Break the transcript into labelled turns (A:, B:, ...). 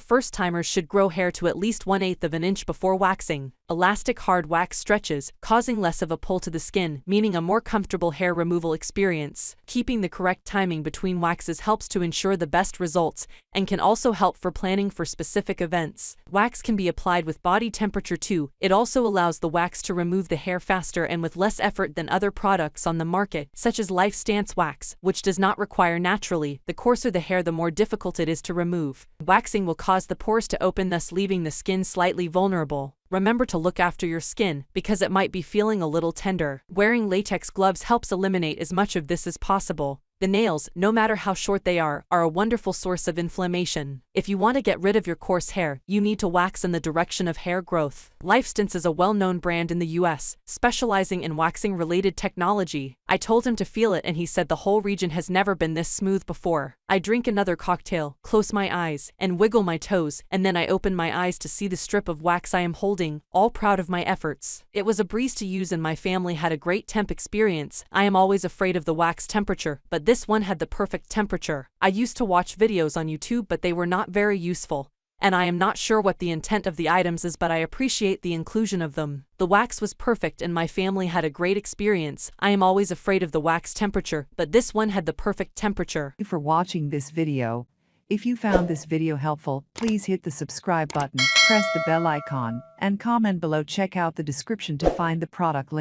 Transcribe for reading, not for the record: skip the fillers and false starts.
A: first-timers should grow hair to at least 1/8 of an inch before waxing. Elastic hard wax stretches, causing less of a pull to the skin, meaning a more comfortable hair removal experience. Keeping the correct timing between waxes helps to ensure the best results and can also help for planning for specific events. Wax can be applied with body temperature too. It also allows the wax to remove the hair faster and with less effort than other products on the market, such as Lifestance wax, which does not require naturally. The coarser the hair, the more difficult it is to remove. Waxing will cause the pores to open, thus leaving the skin slightly vulnerable. Remember to look after your skin, because it might be feeling a little tender. Wearing latex gloves helps eliminate as much of this as possible. The nails, no matter how short they are a wonderful source of inflammation. If you want to get rid of your coarse hair, you need to wax in the direction of hair growth. Lifestance is a well-known brand in the US, specializing in waxing-related technology. I told him to feel it and he said the whole region has never been this smooth before. I drink another cocktail, close my eyes, and wiggle my toes, and then I open my eyes to see the strip of wax I am holding, all proud of my efforts. It was a breeze to use and my family had a great temp experience. I am always afraid of the wax temperature, but this one had the perfect temperature. I used to watch videos on YouTube, but they were not very useful. And I am not sure what the intent of the items is, but I appreciate the inclusion of them. The wax was perfect and my family had a great experience. I am always afraid of the wax temperature, but this one had the perfect temperature.
B: Thank you for watching this video. If you found this video helpful, please hit the subscribe button, press the bell icon, and comment below. Check out the description to find the product link.